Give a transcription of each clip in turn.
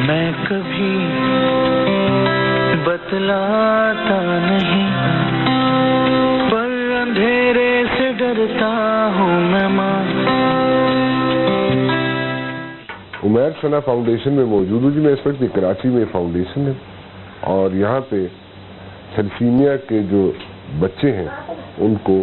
میں کبھی بتلاتا نہیں، پر اندھیرے سے ڈرتا ہوں میں ماں۔ عمیر ثنا فاؤنڈیشن میں موجود ہوں جی۔ میں اس وقت کراچی میں فاؤنڈیشن ہے اور یہاں پہ تھیلیسیمیا کے جو بچے ہیں ان کو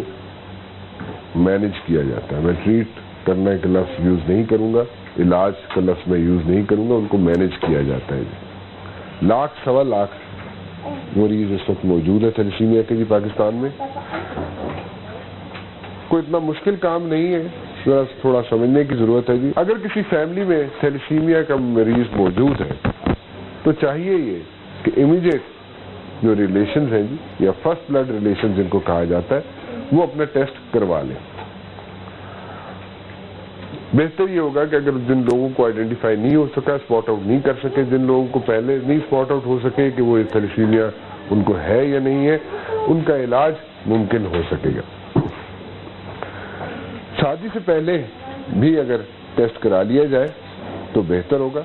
مینج کیا جاتا ہے۔ میں ٹریٹ کرنے کا لفظ یوز نہیں کروں گا، علاج کا لفظ میں یوز نہیں کروں گا، ان کو مینج کیا جاتا ہے جی۔ 1.5 سوا لاکھ مریض اس وقت موجود ہے تھیلیسیمیا کے جی پاکستان میں۔ کوئی اتنا مشکل کام نہیں ہے، تھوڑا سمجھنے کی ضرورت ہے جی۔ اگر کسی فیملی میں تھیلیسیمیا کا مریض موجود ہے تو چاہیے یہ کہ امیڈیٹ جو ریلیشنز ہیں جی یا فرسٹ بلڈ ریلیشن جن کو کہا جاتا ہے وہ اپنا ٹیسٹ کروا لیں۔ بہتر یہ ہوگا کہ اگر جن لوگوں کو آئیڈینٹیفائی نہیں ہو سکا، اسپاٹ آؤٹ نہیں کر سکے، جن لوگوں کو پہلے نہیں اسپاٹ آؤٹ ہو سکے کہ وہ تھیلیسیمیا ان کو ہے یا نہیں ہے، ان کا علاج ممکن ہو سکے گا۔ شادی سے پہلے بھی اگر ٹیسٹ کرا لیا جائے تو بہتر ہوگا،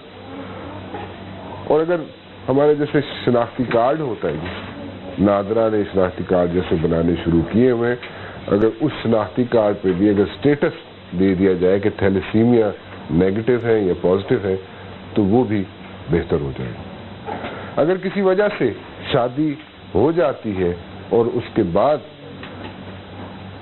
اور اگر ہمارے جیسے شناختی کارڈ ہوتا ہے جی، نادرا نے شناختی کارڈ جیسے بنانے شروع کیے ہوئے، اگر اس شناختی کارڈ پہ بھی اگر سٹیٹس دے دیا جائے کہ تھیلیسیمیا نیگیٹو ہے یا پازیٹیو ہے تو وہ بھی بہتر ہو جائے گا۔ اگر کسی وجہ سے شادی ہو جاتی ہے اور اس کے بعد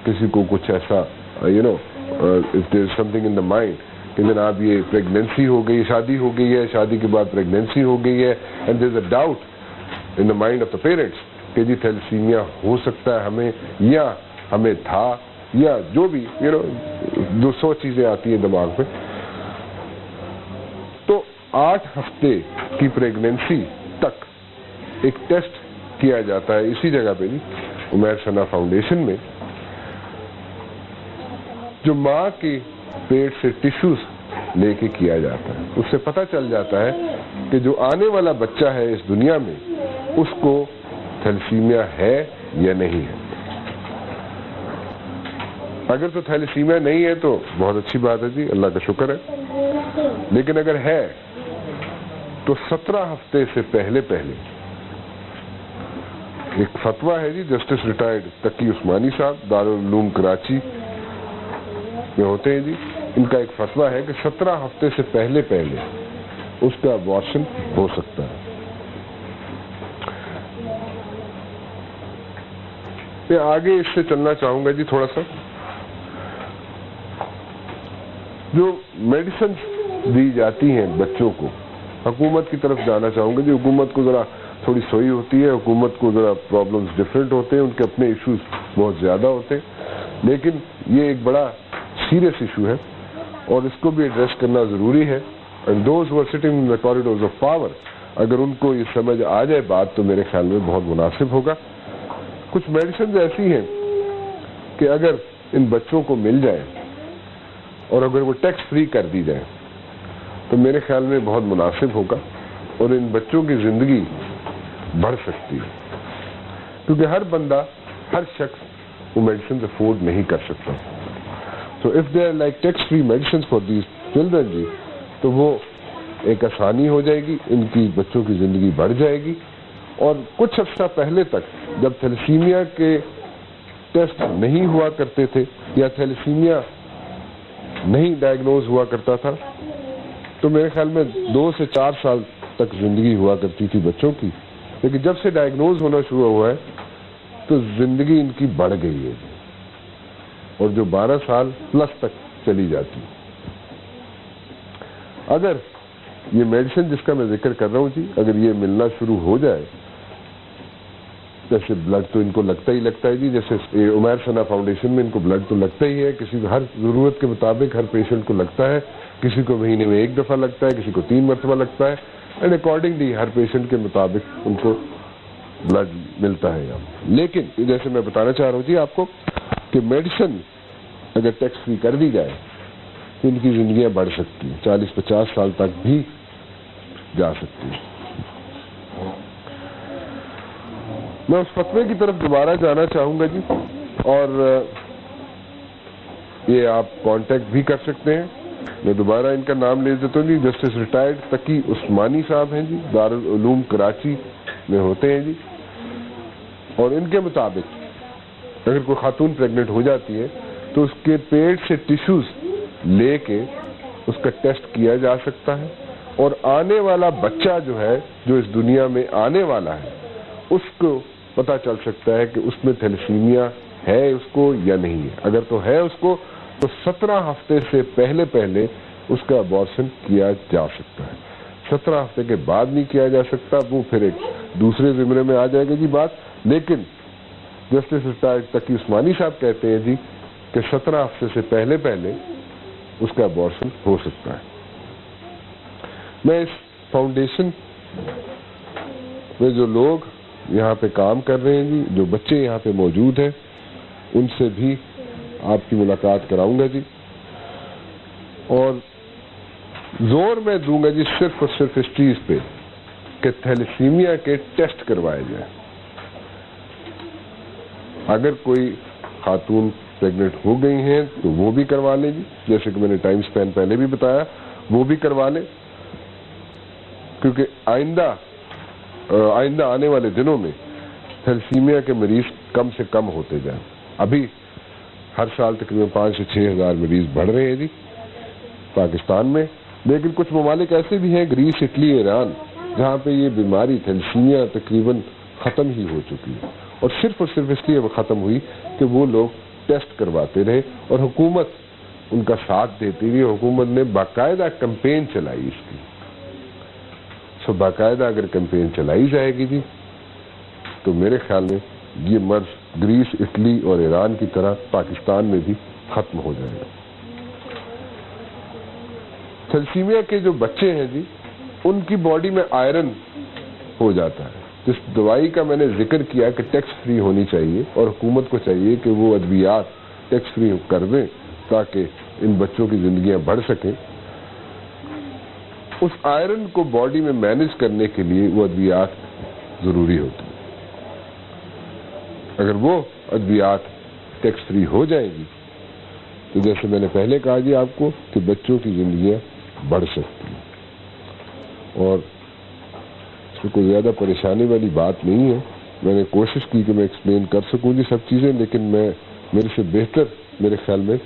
کسی کو کچھ ایسا if there is something in the mind کہ جناب یہ پریگننسی ہو گئی، شادی ہو گئی ہے، شادی کے بعد پریگننسی ہو گئی ہے، and there is a doubt in the mind of the parents کہ جی تھیلیسیمیا ہو سکتا ہے ہمیں یا ہمیں تھا یا جو بھی 200 چیزیں آتی ہیں دماغ میں، تو 8 ہفتے کی پریگننسی تک ایک ٹیسٹ کیا جاتا ہے اسی جگہ پہ جی عمیر ثنا فاؤنڈیشن میں، جو ماں کے پیٹ سے ٹیشوز لے کے کیا جاتا ہے۔ اس سے پتہ چل جاتا ہے کہ جو آنے والا بچہ ہے اس دنیا میں اس کو تھیلیسیمیا ہے یا نہیں ہے۔ اگر تو تھیلیسیمیا نہیں ہے تو بہت اچھی بات ہے جی، اللہ کا شکر ہے، لیکن اگر ہے تو 17 ہفتے سے پہلے ایک فتویٰ ہے جی، جسٹس ریٹائرڈ تقی عثمانی صاحب دارالعلوم کراچی میں ہوتے ہیں جی، ان کا ایک فتویٰ ہے کہ 17 ہفتے سے پہلے اس کا ابارشن ہو سکتا ہے۔ میں آگے اس سے چلنا چاہوں گا جی تھوڑا سا، جو میڈیسن دی جاتی ہیں بچوں کو، حکومت کی طرف جانا چاہوں گا جی۔ حکومت کو ذرا تھوڑی سوئی ہوتی ہے، حکومت کو ذرا پرابلمز ڈیفرنٹ ہوتے ہیں، ان کے اپنے ایشوز بہت زیادہ ہوتے ہیں، لیکن یہ ایک بڑا سیریس ایشو ہے اور اس کو بھی ایڈریس کرنا ضروری ہے۔ And those who are sitting in the corridors of power, اگر ان کو یہ سمجھ آ جائے بات تو میرے خیال میں بہت مناسب ہوگا۔ کچھ میڈیسنز ایسی ہیں کہ اگر ان بچوں کو مل جائے اور اگر وہ ٹیکس فری کر دی جائے تو میرے خیال میں بہت مناسب ہوگا اور ان بچوں کی زندگی بڑھ سکتی ہے، کیونکہ ہر بندہ، ہر شخص وہ میڈیسنز افورڈ نہیں کر سکتا۔ So if they are like tax-free medicines for these children جی تو وہ ایک آسانی ہو جائے گی، ان کی بچوں کی زندگی بڑھ جائے گی۔ اور کچھ عرصہ پہلے تک جب تھیلیسیمیا کے ٹیسٹ نہیں ہوا کرتے تھے یا تھیلیسیمیا نہیں ڈائگنوز ہوا کرتا تھا تو میرے خیال میں 2 سے 4 سال تک زندگی ہوا کرتی تھی بچوں کی، لیکن جب سے ڈائگنوز ہونا شروع ہوا ہے تو زندگی ان کی بڑھ گئی ہے اور جو 12 سال پلس تک چلی جاتی۔ اگر یہ میڈیسن جس کا میں ذکر کر رہا ہوں جی، اگر یہ ملنا شروع ہو جائے، جیسے بلڈ تو ان کو لگتا ہے جی، جیسے عمیر ثنا فاؤنڈیشن میں ان کو بلڈ تو لگتا ہی ہے، کسی کو ہر ضرورت کے مطابق ہر پیشنٹ کو لگتا ہے، کسی کو مہینے میں 1 دفعہ لگتا ہے، کسی کو 3 مرتبہ لگتا ہے، اینڈ اکارڈنگلی ہر پیشنٹ کے مطابق ان کو بلڈ ملتا ہے۔ لیکن جیسے میں بتانا چاہ رہا ہوں جی آپ کو کہ میڈیسن اگر ٹیکس فری کر دی جائے تو ان کی زندگیاں بڑھ سکتی ہیں، 40-50 سال تک بھی جا سکتی ہے. میں اس فتوے کی طرف دوبارہ جانا چاہوں گا جی, اور یہ آپ کانٹیکٹ بھی کر سکتے ہیں. میں دوبارہ ان کا نام لے دیتا ہوں جی. جسٹس ریٹائرڈ تقی عثمانی صاحب ہیں جی, دارالعلوم کراچی میں ہوتے ہیں جی. اور ان کے مطابق اگر کوئی خاتون پریگننٹ ہو جاتی ہے تو اس کے پیٹ سے ٹیشوز لے کے اس کا ٹیسٹ کیا جا سکتا ہے, اور آنے والا بچہ جو ہے, جو اس دنیا میں آنے والا ہے, اس کو پتہ چل سکتا ہے کہ اس میں تھیلیسیمیا ہے اس کو یا نہیں ہے. اگر تو ہے اس کو تو 17 ہفتے سے پہلے اس کا ابارشن کیا جا سکتا ہے. 17 ہفتے کے بعد نہیں کیا جا سکتا, وہ پھر ایک دوسرے زمرے میں آ جائے گا جی بات. لیکن جسٹس ریٹائرڈ تقی عثمانی صاحب کہتے ہیں جی کہ 17 ہفتے سے پہلے اس کا ابارشن ہو سکتا ہے. میں اس فاؤنڈیشن میں جو لوگ یہاں پہ کام کر رہے ہیں جی, جو بچے یہاں پہ موجود ہیں, ان سے بھی آپ کی ملاقات کراؤں گا جی, اور زور میں دوں گا جی صرف اور صرف اس چیز پہ کہ تھیلیسیمیا کے ٹیسٹ کروائے جائیں. اگر کوئی خاتون پریگننٹ ہو گئی ہیں تو وہ بھی کروا لیں جی, جیسے کہ میں نے ٹائم سپین پہلے بھی بتایا, وہ بھی کروا لیں, کیونکہ آئندہ آنے والے دنوں میں تھیلیسیمیا کے مریض کم سے کم ہوتے جائیں. ابھی ہر سال تقریباً 5 سے 6 ہزار مریض بڑھ رہے ہیں جی پاکستان میں, لیکن کچھ ممالک ایسے بھی ہیں, گریس, اٹلی, ایران, جہاں پہ یہ بیماری تھیلیسیمیا تقریباً ختم ہی ہو چکی ہے. اور صرف اس لیے وہ ختم ہوئی کہ وہ لوگ ٹیسٹ کرواتے رہے اور حکومت ان کا ساتھ دیتی رہی. حکومت نے باقاعدہ کمپین چلائی اس کی. سو باقاعدہ اگر کمپین چلائی جائے گی جی تو میرے خیال میں یہ مرض گریس, اٹلی اور ایران کی طرح پاکستان میں بھی ختم ہو جائے گا. تھیلیسیمیا کے جو بچے ہیں جی, ان کی باڈی میں آئرن ہو جاتا ہے. جس دوائی کا میں نے ذکر کیا کہ ٹیکس فری ہونی چاہیے, اور حکومت کو چاہیے کہ وہ ادویات ٹیکس فری کر دیں تاکہ ان بچوں کی زندگیاں بڑھ سکیں. اس آئرن کو باڈی میں مینج کرنے کے لیے وہ ادویات ضروری ہوتی ہیں. اگر وہ ادویات ٹیکس فری ہو جائیں گی تو جیسے میں نے پہلے کہا جی آپ کو کہ بچوں کی زندگیاں بڑھ سکتی ہیں, اور اس میں کوئی زیادہ پریشانی والی بات نہیں ہے. میں نے کوشش کی کہ میں ایکسپلین کر سکوں جی سب چیزیں, لیکن میرے سے بہتر میرے خیال میں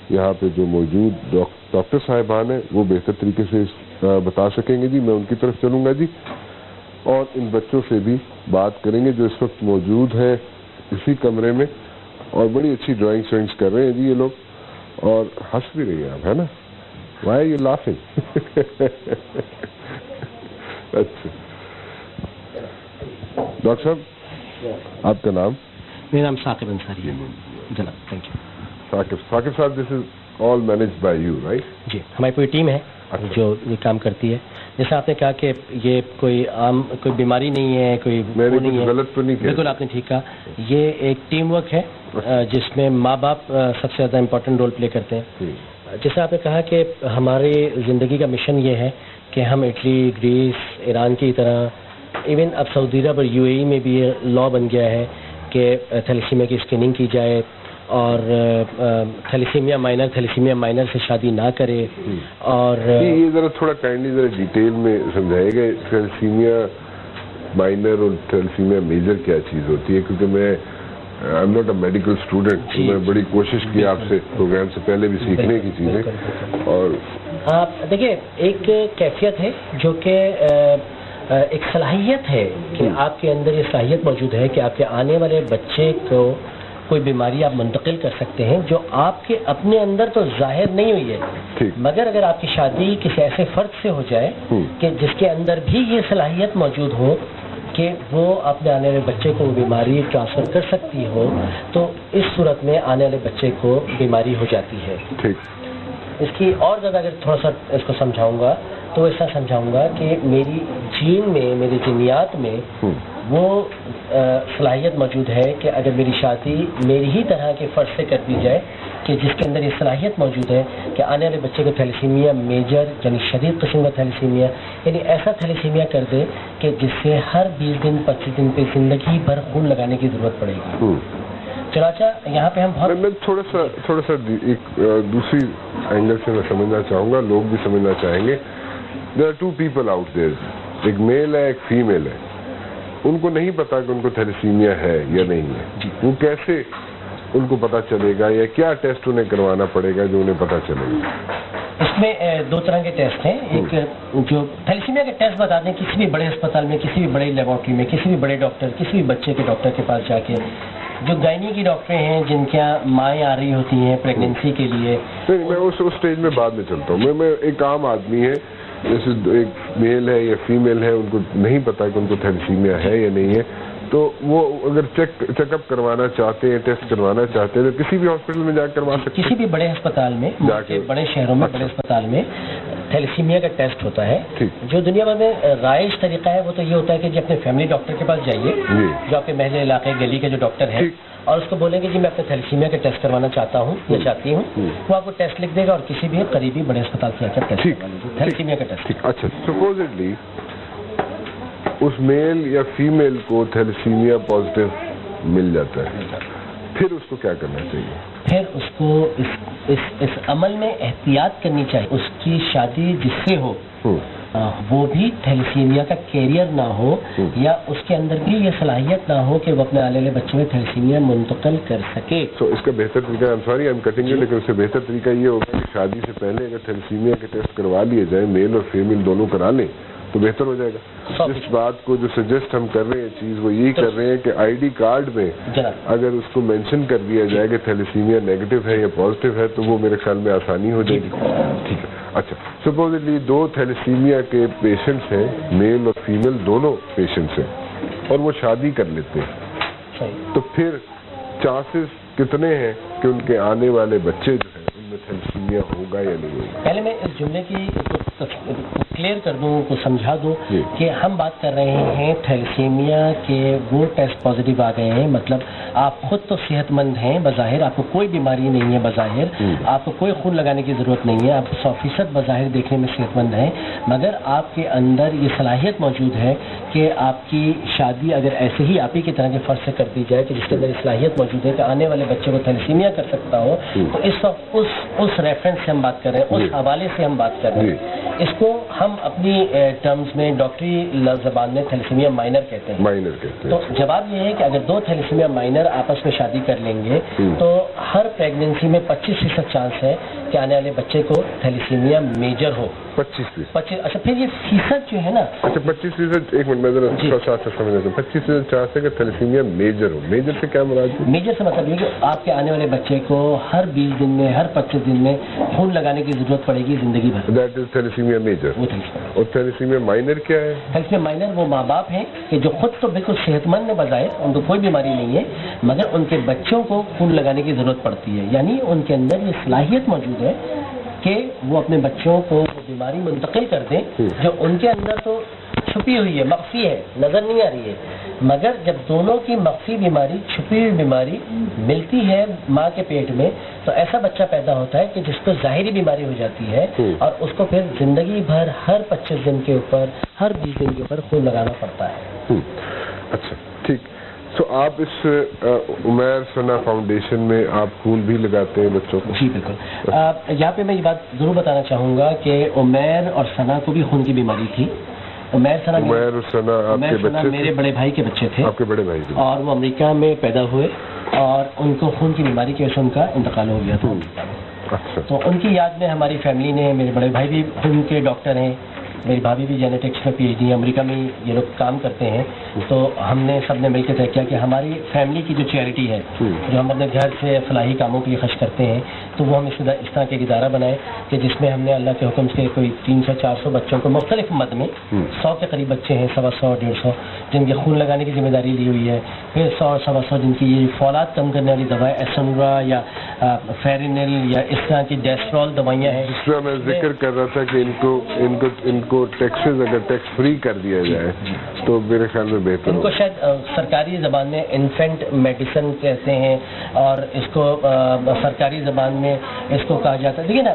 یہاں پہ جو موجود ڈاکٹر صاحبان ہیں وہ بہتر طریقے سے بتا سکیں گے جی. میں ان کی طرف چلوں گا جی, اور ان بچوں سے بھی بات کریں گے جو اس وقت موجود ہیں اسی کمرے میں, اور بڑی اچھی ڈرائنگس وائنگس کر رہے ہیں جی یہ لوگ, اور ہنس بھی رہی ہیں آپ, ہے نا؟ Why you laughing? اچھا ڈاکٹر صاحب آپ کا نام؟ میرا نام ثاقب انصاری ہے جناب. Thank you. ثاقب صاحب, this is all managed by you right? جی, ہماری پوری ٹیم ہے جو یہ کام کرتی ہے. جیسا آپ نے کہا کہ یہ کوئی عام کوئی بیماری نہیں ہے, کوئی وہ نہیں ہے, غلط تو نہیں کہا, بالکل آپ نے ٹھیک کہا. یہ ایک ٹیم ورک ہے جس میں ماں باپ سب سے زیادہ امپورٹنٹ رول پلے کرتے ہیں. جیسا آپ نے کہا کہ ہماری زندگی کا مشن یہ ہے کہ ہم اٹلی, گریس, ایران کی طرح, ایون اب سعودی عرب اور UAE میں بھی یہ لا بن گیا ہے کہ تھیلیسیمیا کی اسکریننگ کی جائے, اور تھیلیسیمیا مائنر سے شادی نہ کرے. اور یہ ذرا تھوڑا کائنڈلی ذرا ڈیٹیل میں سمجھائے گا تھیلیسیمیا مائنر اور تھیلیسیمیا میجر کیا چیز ہوتی ہے, کیونکہ میں I am not a medical student, تو میں بڑی کوشش کی آپ سے پروگرام سے پہلے بھی سیکھنے کی چیزیں. اور آپ دیکھیے, ایک کیفیت ہے جو کہ ایک صلاحیت ہے کہ آپ کے اندر یہ صلاحیت موجود ہے کہ آپ کے آنے والے بچے کو کوئی بیماری آپ منتقل کر سکتے ہیں جو آپ کے اپنے اندر تو ظاہر نہیں ہوئی ہے, مگر اگر آپ کی شادی کسی ایسے فرد سے ہو جائے کہ جس کے اندر بھی یہ صلاحیت موجود ہو کہ وہ اپنے آنے والے بچے کو بیماری ٹرانسفر کر سکتی ہو, تو اس صورت میں آنے والے بچے کو بیماری ہو جاتی ہے. اس کی اور زیادہ اگر تھوڑا سا اس کو سمجھاؤں گا تو ایسا سمجھاؤں گا کہ میری جین میں, میرے جینیات میں وہ صلاحیت موجود ہے کہ اگر میری شادی میری ہی طرح کے فرد سے کر دی جائے کہ جس کے اندر یہ صلاحیت موجود ہے کہ آنے والے بچے کو تھیلیسیمیا میجر یعنی شدید قسم کا تھیلیسیمیا, یعنی ایسا تھیلیسیمیا کر دے کہ جس سے ہر 20 دن 25 دن پہ زندگی بھر خون لگانے کی ضرورت پڑے گی. چنانچہ یہاں پہ ہم میں تھوڑا سا ایک دوسری اینگل سے میں سمجھنا چاہوں گا, لوگ بھی سمجھنا چاہیں گے. There are 2 people out there, ایک میل ہے ایک فیمیل ہے. ان کو نہیں پتا کہ ان کو تھیلیسیمیا ہے یا نہیں ہے, وہ کیسے ان کو پتا چلے گا یا کیا ٹیسٹ انہیں کروانا پڑے گا جو انہیں پتا چلے گا؟ اس میں 2 طرح کے ٹیسٹ ہیں. ایک جو تھیلیسیمیا کے ٹیسٹ بتا دیں کسی بھی بڑے اسپتال میں, کسی بھی بڑے لیبارٹری میں, کسی بھی بڑے ڈاکٹر, کسی بھی بچے کے ڈاکٹر کے پاس جا کے, جو گائنی کی ڈاکٹر ہیں جن کے مائیں آ رہی ہوتی ہیں پریگنینسی کے لیے. نہیں, میں اس اسٹیج میں بعد میں چلتا ہوں. میں ایک عام آدمی ہے, جیسے ایک میل ہے یا فیمیل ہے, ان کو نہیں پتا کہ ان کو تھیلیسیمیا ہے یا نہیں ہے, تو وہ اگر چیک اپ کروانا چاہتے ہیں, ٹیسٹ کروانا چاہتے ہیں, تو کسی بھی ہاسپٹل میں جا کے کروا سکتے ہیں. کسی بھی بڑے ہسپتال میں, بڑے شہروں میں بڑے اسپتال میں تھیلیسیمیا کا ٹیسٹ ہوتا ہے. جو دنیا بھر میں رائج طریقہ ہے وہ تو یہ ہوتا ہے کہ جی اپنے فیملی ڈاکٹر کے پاس جائیے, جو آپ کے محلے علاقے گلی کے جو ڈاکٹر ہیں, اور اس کو بولیں گے جی میں اپنے تھیلیسیمیا کا ٹیسٹ کروانا چاہتا ہوں یا چاہتی ہوں, وہ آپ کو ٹیسٹ لکھ دے گا اور کسی بھی قریبی بڑے اسپتال سے آ کر ٹیسٹ کروا لیجیے تھیلیسیمیا کا ٹیسٹ. اچھا, سپوزڈلی اس میل یا فیمیل کو تھیلیسیمیا پازیٹیو مل جاتا ہے, پھر اس کو کیا کرنا چاہیے؟ پھر اس کو اس عمل میں احتیاط کرنی چاہیے. اس کی شادی جس سے ہو وہ بھی تھیلیسیمیا کا کیریئر نہ ہو, یا اس کے اندر بھی یہ صلاحیت نہ ہو کہ وہ اپنے آنے والے بچوں میں تھیلیسیمیا منتقل کر سکے. تو اس کا بہتر طریقہ, sorry I am cutting you, لیکن اس سے بہتر طریقہ یہ ہوگا کہ شادی سے پہلے اگر تھیلیسیمیا کے ٹیسٹ کروا لیے جائیں, میل اور فیمیل دونوں کرا لیں, تو بہتر ہو جائے گا. جس بات کو جو سجیسٹ ہم کر رہے ہیں چیز, وہ یہی کر رہے ہیں کہ آئی ڈی کارڈ میں اگر اس کو مینشن کر دیا جائے کہ تھیلیسیمیا نیگیٹو ہے یا پازیٹیو ہے, تو وہ میرے خیال میں آسانی ہو جائے گی. ٹھیک ہے. اچھا, سپوزلی 2 تھیلیسیمیا کے پیشنٹس ہیں, میل اور فیمیل دونوں پیشنٹس ہیں, اور وہ شادی کر لیتے ہیں, تو پھر چانسز کتنے ہیں کہ ان کے آنے والے بچے جو ہیں ان میں تھیلیسیمیا ہوگا یا نہیں ہوگا؟ پہلے میں اس جملے کی کلیئر کر دوں, کو سمجھا دوں کہ ہم بات کر رہے ہیں تھیلیسیمیا کے وہ ٹیسٹ پازیٹیو آ گئے ہیں, مطلب آپ خود تو صحت مند ہیں بظاہر, آپ کو کوئی بیماری نہیں ہے بظاہر, آپ کو کوئی خون لگانے کی ضرورت نہیں ہے, آپ 100% بظاہر دیکھنے میں صحت مند ہیں, مگر آپ کے اندر یہ صلاحیت موجود ہے کہ آپ کی شادی اگر ایسے ہی آپ ہی کی طرح کے فرض سے کر دی جائے کہ جس کے اندر صلاحیت موجود ہے کہ آنے والے بچے کو تھیلیسیمیا کر سکتا ہو, تو اس وقت اس ریفرنس سے ہم بات کر رہے ہیں, اس حوالے سے ہم بات کر رہے ہیں. اس کو ہم اپنی ٹرمز میں ڈاکٹری زبان میں تھیلیسیمیا مائنر کہتے ہیں. تو جواب یہ ہے کہ اگر 2 تھیلیسیمیا مائنر آپس میں شادی کر لیں گے تو ہر پریگنینسی میں 25% چانس ہے کہ آنے والے بچے کو تھیلیسیمیا میجر ہو. 25%. اچھا, پھر یہ فیصد جو ہے نا, اچھا 25%, ایک منٹ میں ذرا ساتھ سمجھ لیتا ہوں. 25% چانس ہے کہ تھیلیسیمیا میجر ہو. میجر سے کیا مراد ہے؟ میجر سے مطلب یہ کہ آپ کے آنے والے بچے کو ہر 20 دن میں, ہر 25 دن میں خون لگانے کی ضرورت پڑے گی زندگی بھر. That is thalassemia major. اور تھیلیسیمیا مائنر کیا ہے؟ تھیلیسیمیا مائنر وہ ماں باپ ہیں کہ جو خود تو بالکل صحت مند ہے بظاہر, ان کو کوئی بیماری نہیں ہے, مگر ان کے بچوں کو خون لگانے کی ضرورت پڑتی ہے, یعنی ان کے اندر یہ صلاحیت موجود ہے کہ وہ اپنے بچوں کو بیماری منتقل کر دیں جو ان کے اندر تو چھپی ہوئی ہے, مخفی ہے, نظر نہیں آ رہی ہے, مگر جب دونوں کی مخفی بیماری, چھپی ہوئی بیماری ملتی ہے ماں کے پیٹ میں, تو ایسا بچہ پیدا ہوتا ہے کہ جس کو ظاہری بیماری ہو جاتی ہے, اور اس کو پھر زندگی بھر ہر 25 دن کے اوپر, ہر 20 دن کے اوپر خون لگانا پڑتا ہے. اچھا, ٹھیک. تو آپ اس عمیر ثنا فاؤنڈیشن میں آپ خون بھی لگاتے ہیں بچوں کو؟ جی بالکل. یہاں پہ میں یہ بات ضرور بتانا چاہوں گا کہ عمیر اور ثنا کو بھی خون کی بیماری تھی. عمیر اور ثنا میرے بڑے بھائی کے بچے تھے. آپ کے بڑے بھائی؟ اور وہ امریکہ میں پیدا ہوئے اور ان کو خون کی بیماری کی وجہ سے ان کا انتقال ہو گیا تھا. اچھا. تو ان کی یاد میں ہماری فیملی نے, میرے بڑے بھائی بھی خون کے ڈاکٹر ہیں, میری بھابھی بھی جینیٹکس میں PhD ہے, امریکہ میں یہ لوگ کام کرتے ہیں, تو ہم نے سب نے مل کے طے کیا کہ ہماری فیملی کی جو چیریٹی ہے جو ہم اپنے گھر سے فلاحی کاموں کے لیے خرچ کرتے ہیں تو وہ ہم اس طرح کے ادارہ بنائے کہ جس میں ہم نے اللہ کے حکم سے کوئی 300-400 بچوں کو مختلف مد میں 100 کے قریب بچے ہیں 100-150 جن کے خون لگانے کی ذمہ داری لی ہوئی ہے، پھر 100-125 جن کی یہ فولاد کم کرنے والی دوائیں ایسنرا یا فیرینل یا اس طرح کی ڈیسٹرول دوائیاں ہیں. جس طرح میں ذکر کر رہا تھا کہ ان کو ٹیکسز اگر ٹیکس فری کر دیا جائے تو میرے خیال میں بہتر ان کو شاید سرکاری زبان میں انفینٹ میڈیسن کہتے ہیں اور اس کو سرکاری زبان میں اس کو کہا جاتا ہے. دیکھیے نا،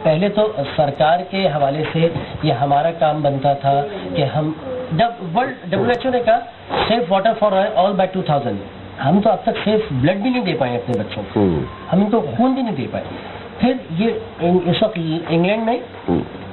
پہلے تو سرکار کے حوالے سے یہ ہمارا کام بنتا تھا کہ ہم WHO نے کہا safe water for all by 2000. ہم تو اب تک سیف بلڈ بھی نہیں دے پائے اپنے بچوں کو، ہم ان کو خون بھی نہیں دے پائے. پھر یہ اس وقت انگلینڈ میں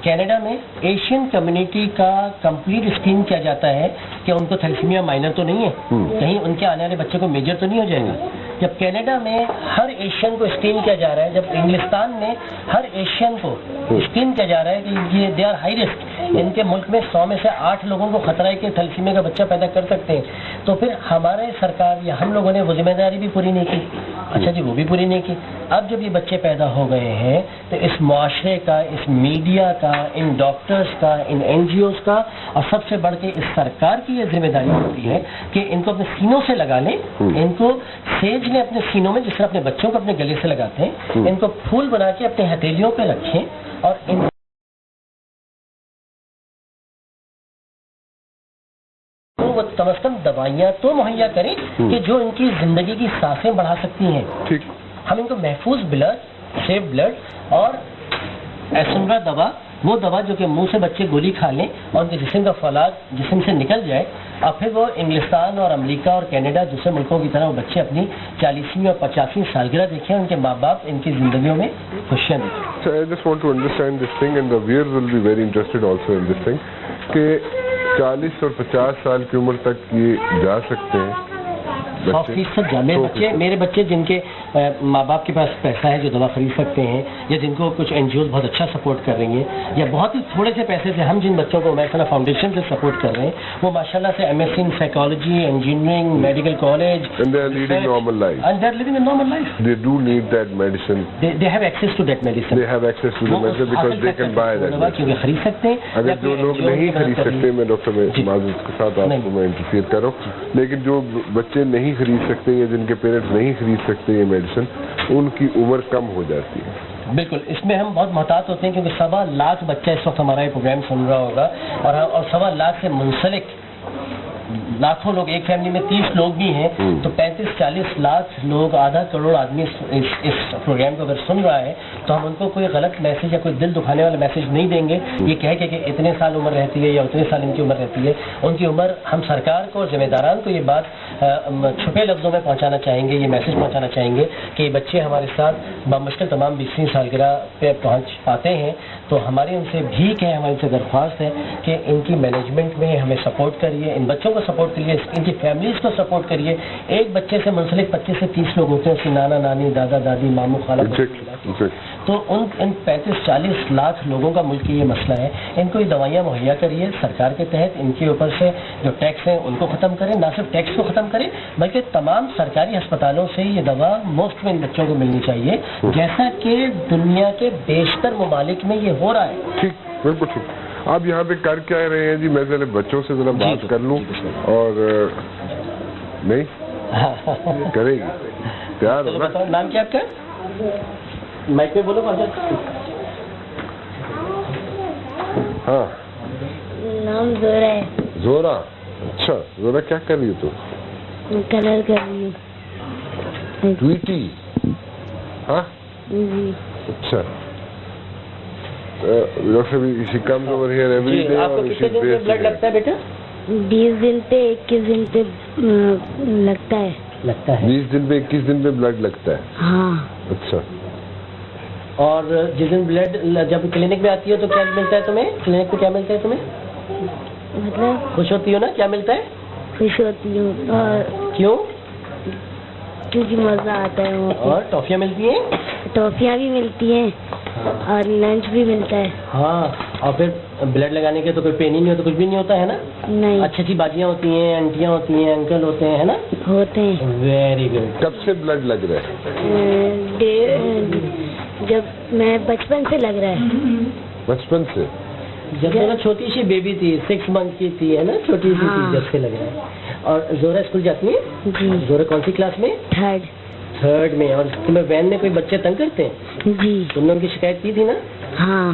کینیڈا میں ایشین کمیونٹی کا کمپلیٹ اسکرین کیا جاتا ہے کہ ان کو تھیلیسیمیا مائنر تو نہیں ہے، کہیں ان کے آنے والے بچے کو میجر تو نہیں ہو جائے گا. جب کینیڈا میں ہر ایشین کو اسکرین کیا جا رہا ہے، جب انگلستان میں ہر ایشین کو اسکرین کیا جا رہا ہے کہ یہ دے آر ہائی رسک، ان کے ملک میں 100 میں سے 8 لوگوں کو خطرہ ہے کہ تھیلیسیمیا کا بچہ پیدا کر سکتے ہیں، تو پھر ہمارے سرکار یا ہم لوگوں نے وہ ذمہ داری بھی پوری نہیں کی. اچھا جی، وہ بھی پوری نہیں کی. اب جب یہ بچے پیدا ہو گئے ہیں تو اس معاشرے کا، اس میڈیا کا، ان ڈاکٹرز کا، ان NGOs کا اور سب سے بڑھ کے اس سرکار کی یہ ذمہ داری ہوتی ہے کہ ان کو اپنے سینوں سے لگا لیں. ان کو سیج لیں اپنے سینوں میں، جس طرح اپنے بچوں کو اپنے گلے سے لگاتے ہیں، ان کو پھول بنا کے اپنے ہتھیلیوں پہ رکھیں اور ان وہ کم از کم دوائیاں تو مہیا کریں کہ جو ان کی زندگی کی سانسیں بڑھا سکتی ہیں. ہم ان کو محفوظ بلڈ، سیف بلڈ اور ایسنرا دوا، وہ دوا جو کہ منہ سے بچے گولی کھا لیں اور ان کے جسم کا فولاد جسم سے نکل جائے، اور پھر وہ انگلستان اور امریکہ اور کینیڈا دوسرے ملکوں کی طرح وہ بچے اپنی 40ویں اور 50ویں سالگرہ دیکھیں، ان کے ماں باپ ان کی زندگیوں میں خوشیاں دیکھیں. So I just want to understand this thing and the viewers will be very interested also in this thing کہ 40 اور 50 سال کی عمر تک یہ جا سکتے ہیں 100% جامع بچے. میرے بچے جن کے ماں باپ کے پاس پیسہ ہے جو دوا خرید سکتے ہیں، یا جن کو کچھ NGOs بہت اچھا سپورٹ کر رہی ہیں، یا بہت ہی تھوڑے سے پیسے سے ہم جن بچوں کو میکسنا فاؤنڈیشن سے سپورٹ کر رہے ہیں، وہ ماشاءاللہ سے MSc in psychology, engineering, medical college, and they are leading normal life. And they are living a normal life. They do need that medicine. They have access to that medicine. They have access to the medicine because they can buy that medicine. کیونکہ خرید سکتے ہیں. اگر جو لوگ نہیں خرید سکتے، میں ڈاکٹر معزز کے ساتھ آپ کو میں انٹرفیئر کر رہا ہوں، لیکن جو بچے نہیں خرید سکتے یا جن کے پیرنٹس نہیں خرید سکتے یہ میڈیسن، ان کی عمر کم ہو جاتی ہے. بالکل، اس میں ہم بہت محتاط ہوتے ہیں کیونکہ 1.25 لاکھ بچہ اس وقت ہمارا یہ پروگرام سن رہا ہوگا، اور 1.25 لاکھ سے منسلک لاکھوں لوگ، ایک فیملی میں 30 لوگ بھی ہیں تو 35-40 لاکھ لوگ، آدھا کروڑ آدمی اس پروگرام کو اگر سن رہا ہے تو ہم ان کو کوئی غلط میسج یا کوئی دل دکھانے والا میسج نہیں دیں گے یہ کہہ کے کہ اتنے سال عمر رہتی ہے یا اتنے سال ان کی عمر رہتی ہے. ان کی عمر، ہم سرکار کو، ذمہ داران کو یہ بات چھپے لفظوں میں پہنچانا چاہیں گے، یہ میسج پہنچانا چاہیں گے کہ یہ بچے ہمارے ساتھ بمشکل تمام 20ویں سالگرہ پہ پہنچ پاتے ہیں تو ہماری ان سے بھیک ہے، ہماری ان سے درخواست ہے کہ ان کی مینجمنٹ میں ہمیں سپورٹ کریے، ان بچوں کو سپورٹ کریے، ان کی فیملیز کو سپورٹ کریے. ایک بچے سے منسلک 25 سے 30 لوگ ہوتے ہیں، اس کے نانا نانی، دادا دادی، ماموں خالہ، تو ان 35-40 لاکھ لوگوں کا ملک کی یہ مسئلہ ہے. ان کو یہ دوائیاں مہیا کریے سرکار کے تحت، ان کے اوپر سے جو ٹیکس ہیں ان کو ختم کریں، نہ صرف ٹیکس کو ختم کریں بلکہ تمام سرکاری ہسپتالوں سے یہ دوا مفت میں ان بچوں کو ملنی چاہیے، جیسا کہ دنیا کے بیشتر ممالک میں یہ ہو رہا ہے. ٹھیک، بالکل ٹھیک. آپ یہاں پہ کر کیا رہے ہیں جی؟ میں ذرا بچوں سے ذرا بات کر لوں. اور نہیں کرے گی؟ تیار ہو نا؟ نام کیا آپ کا؟ مائک پہ بولو. ہاں، نام زورا ہے. زورا؟ اچھا، زورا کیا کر رہی ہو تم؟ کلر کر رہی ہوں. ٹویٹی؟ ہاں جی. اچھا. Doctor she comes over here every day. آپ کو کتنے دن میں بلڈ لگتا ہے بیٹا؟ 20 دن پہ 21 دن پہ لگتا ہے. 20 دن پہ 21 دن پہ بلڈ لگتا ہے؟ ہاں. اچھا. اور جس دن بلڈ جب کلینک میں آتی ہے تو کیا ملتا ہے تمہیں؟ کلینک میں کیا ملتا ہے تمہیں؟ مطلب خوش ہوتی ہو نا؟ کیا ملتا ہے؟ خوش ہوتی ہوں. اور کیوں؟ کیونکہ مزہ آتا ہے. اور ٹافیاں ملتی ہیں؟ ٹافیاں بھی ملتی ہیں. اور لنچ بھی ملتا ہے. ہاں اور پھر بلڈ لگانے کے تو کوئی پین ہی نہیں ہوتا, کچھ بھی نہیں ہوتا ہے نا. نہیں اچھی اچھی باجیاں ہوتی ہیں, آنٹیاں ہوتی ہیں, انکل ہوتے ہیں, ہے نا. ہوتے ہیں. Very good. کب سے بلڈ لگ رہا ہے؟ جب میں بچپن سے لگ رہا ہے. بچپن سے؟ جب ذرا چھوٹی سی بیبی تھی, 6 month کی تھی, ہے نا, چھوٹی سی تھی جب سے لگ رہا ہے. اور زہرا اسکول جاتی ہے؟ جی. زہرا کون سی کلاس میں؟ 3rd میں. اور تمہیں وین میں کوئی بچے تنگ کرتے ہیں؟ جی. تم نے ان کی شکایت کی تھی نا؟ ہاں.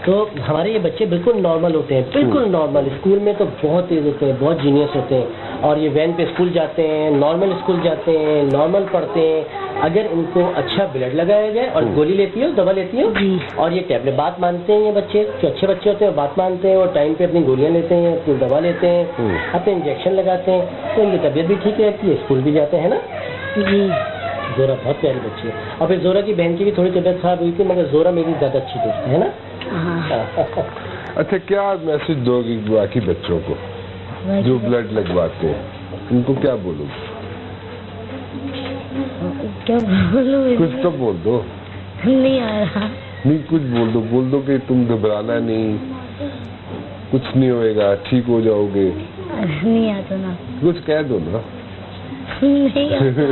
تو ہمارے یہ بچے بالکل نارمل ہوتے ہیں, بالکل نارمل. اسکول میں تو بہت تیز ہوتے ہیں, بہت جینیس ہوتے ہیں, اور یہ وین پہ اسکول جاتے ہیں, نارمل اسکول جاتے ہیں, نارمل پڑھتے ہیں. اگر ان کو اچھا بلڈ لگایا جائے اور گولی لیتی ہو, دوا لیتی ہو, جی. اور یہ ٹیبلٹ بات مانتے ہیں, یہ بچے جو اچھے بچے ہوتے ہیں بات مانتے ہیں, اور ٹائم پہ اپنی گولیاں لیتے ہیں, اپنی دوا لیتے ہیں, اپنے انجیکشن لگاتے ہیں, تو ان کی طبیعت بھی ٹھیک رہتی ہے, اسکول بھی جاتے ہیں نا. جی. زہرا بہت پیاری بچی ہے. اور پھر زہرا کی بہن کی بھی تھوڑی طبیعت خراب ہوئی تھی, مگر زہرا میری زیادہ اچھی دوست ہے نا. اچھا, کیا میسج دو گی باقی بچوں کو جو بلڈ لگواتے ہیں, ان کو کیا بولو گے؟ کیا بولوں؟ کچھ تو بول دو. نہیں آ رہا. نہیں, کچھ بول دو کہ تم گھبرانا نہیں, کچھ نہیں ہوئے گا, ٹھیک ہو جاؤ گے. نہیں آتا نا. کچھ کہہ دو نا. نہیں آتا.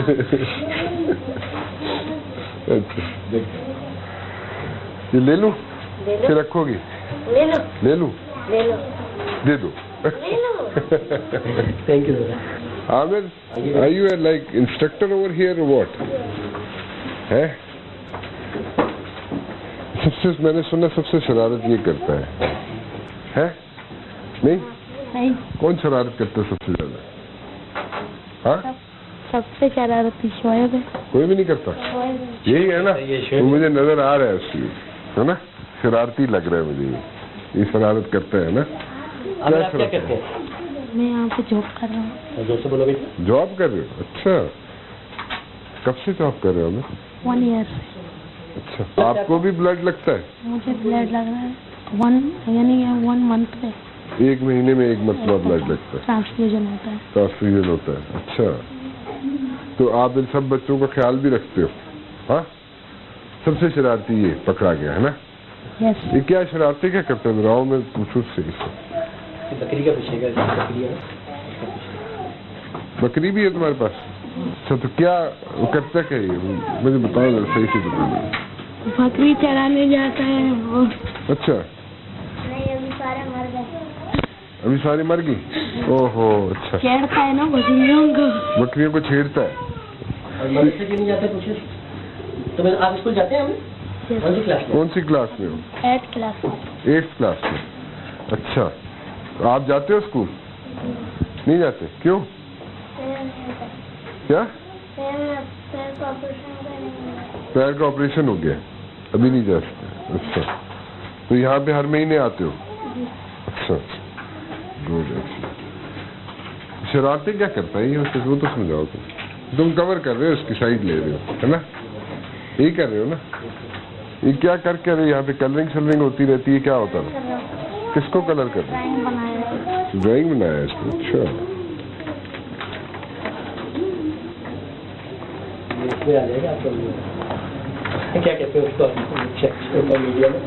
یہ لے لوں کہ رکھو گی؟ لے لو. لے لوں. لے لو. دے دو. Thank you Zahra. Aamir, are you like instructor over here or what? ہے سب سے, میں نے سنا سب سے شرارت یہ کرتا ہے نہیں؟ نہیں. کون شرارت کرتا ہے سب سے زیادہ؟ ہاں, سب سے شرارتی شعیب ہے. کوئی بھی نہیں کرتا. یہی ہے نا, وہ مجھے نظر آ رہا ہے اس لیے, ہے نا, شرارتی لگ رہا ہے مجھے. یہ شرارت کرتا ہے نا. اب آپ کیا کرتے ہیں؟ میں یہاں پہ جاب کر رہا ہوں. زور سے بولو گے. جاب کر رہے ہو؟ اچھا, کب سے جاب کر رہے ہو؟ 1 year. اچھا, آپ کو بھی بلڈ لگتا ہے؟ مجھے بلڈ لگ رہا ہے یعنی 1 month پہ 1 مہینے میں 1 مرتبہ بلڈ لگتا ہے. ٹرانسفیوژن ہوتا ہے. ٹرانسفیوژن ہوتا ہے. اچھا, تو آپ ان سب بچوں کا خیال بھی رکھتے ہو؟ ہاں, سب سے شرارتی یہ پکڑا گیا ہے نا. یس. یہ کیا شرارتی کیا کرتے ہیں؟ راؤ میں پوچھو سے. بکری کا پوچھے گا. بکری بھی ہے تمہارے پاس؟ اچھا, تو کیا کرتا کیا یہ مجھے بتاؤ ذرا, صحیح سے بتاؤ. بکری چرانے جاتا ہے وہ. اچھا, نہیں, ابھی سارے مر گئے. ابھی ساری مر گئی؟ او ہو. اچھا, چھیڑتا ہے نا بکریوں کو. بکریوں کو چھیڑتا ہے. اور مدرسے کیوں نہیں جاتے پوچھے تو. آپ اسکول جاتے ہیں؟ ہمیں کون سی کلاس میں ہو؟ 8th class. 8th کلاس میں. اچھا, آپ جاتے ہو اسکول؟ نہیں جاتے, کیوں؟ کیا؟ پیر کا آپریشن ہو گیا, ابھی نہیں جا سکتے. اچھا, تو یہاں پہ ہر مہینے آتے ہو؟ اچھا, گڈ. شرارتیں کیا کرتا ہے یہ, وہ تو سمجھاؤ. تم کور کر رہے ہو, اس کی سائڈ لے رہے ہو, ہے نا, یہی کر رہے ہو نا. یہ کیا کر کے رہے, یہاں پہ کلرنگ شلرنگ ہوتی رہتی ہے, کیا ہوتا ہے؟ کس کو کلر کر رہے ہیں؟ ڈرائنگ بنایا ہے اس کو. اچھا, کیا کہتے ہیں میڈیا میں.